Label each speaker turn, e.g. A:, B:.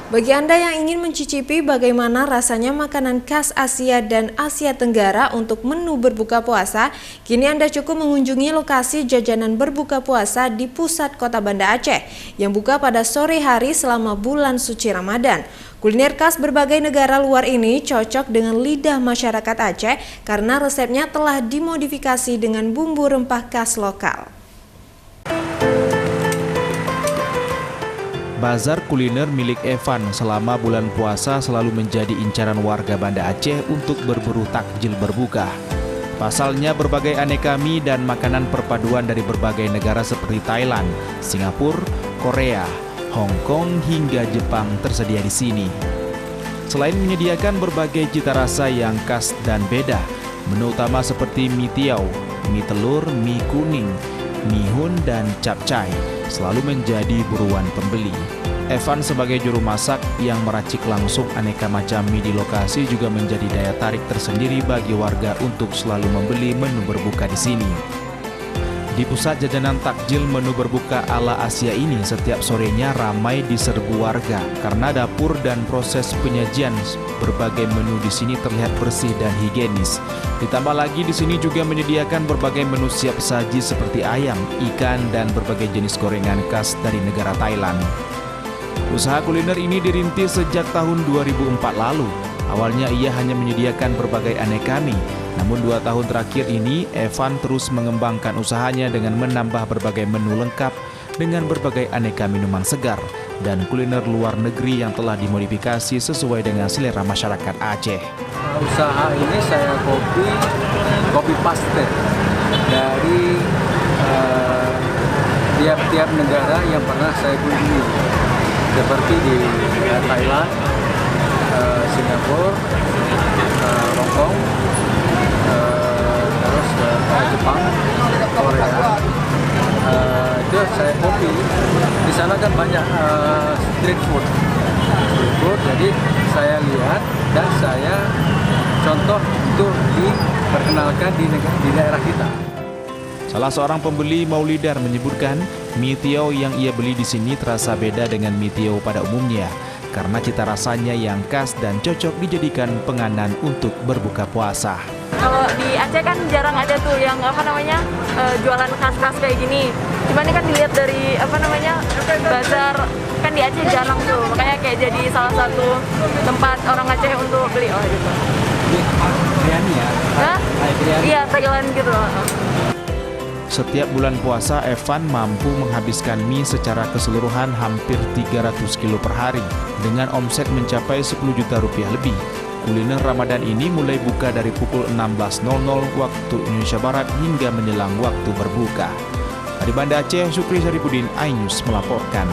A: Bagi Anda yang ingin mencicipi bagaimana rasanya makanan khas Asia dan Asia Tenggara untuk menu berbuka puasa, kini Anda cukup mengunjungi lokasi jajanan berbuka puasa di pusat kota Banda Aceh yang buka pada sore hari selama bulan suci Ramadan. Kuliner khas berbagai negara luar ini cocok dengan lidah masyarakat Aceh karena resepnya telah dimodifikasi dengan bumbu rempah khas lokal.
B: Bazar kuliner milik Evan selama bulan puasa selalu menjadi incaran warga Banda Aceh untuk berburu takjil berbuka. Pasalnya berbagai aneka mie dan makanan perpaduan dari berbagai negara seperti Thailand, Singapura, Korea, Hong Kong hingga Jepang tersedia di sini. Selain menyediakan berbagai cita rasa yang khas dan beda, menu utama seperti mie tiao, mie telur, mie kuning, mihun dan capcay selalu menjadi buruan pembeli. Evan sebagai juru masak yang meracik langsung aneka macam mie di lokasi juga menjadi daya tarik tersendiri bagi warga untuk selalu membeli menu berbuka di sini. Di pusat jajanan takjil menu berbuka ala Asia ini setiap sorenya ramai diserbu warga karena dapur dan proses penyajian berbagai menu di sini terlihat bersih dan higienis. Ditambah lagi di sini juga menyediakan berbagai menu siap saji seperti ayam, ikan dan berbagai jenis gorengan khas dari negara Thailand. Usaha kuliner ini dirintis sejak tahun 2004 lalu. Awalnya ia hanya menyediakan berbagai aneka mie. Namun 2 tahun terakhir ini, Evan terus mengembangkan usahanya dengan menambah berbagai menu lengkap dengan berbagai aneka minuman segar dan kuliner luar negeri yang telah dimodifikasi sesuai dengan selera masyarakat Aceh.
C: Usaha ini saya kopi paste dari tiap-tiap negara yang pernah saya kunjungi, seperti di Thailand, Singapura, Hong Kong, terus Jepang, Korea. Itu saya kopi. Di sana kan banyak street food. Jadi saya lihat dan saya contoh untuk diperkenalkan di daerah kita.
B: Salah seorang pembeli Maulidar menyebutkan mie tiao yang ia beli di sini terasa beda dengan mie tiao pada umumnya karena cita rasanya yang khas dan cocok dijadikan penganan untuk berbuka puasa.
D: Kalau di Aceh kan jarang ada tuh yang jualan khas-khas kayak gini. Cuman ini kan dilihat dari bazar kan di Aceh jarang tuh, makanya kayak jadi salah satu tempat orang Aceh untuk beli gitu.
C: Biryani ya?
D: Hah? Iya, Thailand gitu loh.
B: Setiap bulan puasa, Evan mampu menghabiskan mie secara keseluruhan hampir 300 kilo per hari dengan omset mencapai 10 juta rupiah lebih. Kuliner Ramadan ini mulai buka dari pukul 16.00 waktu Indonesia Barat hingga menjelang waktu berbuka. Dari Banda Aceh, Syukri Saripudin, iNews melaporkan.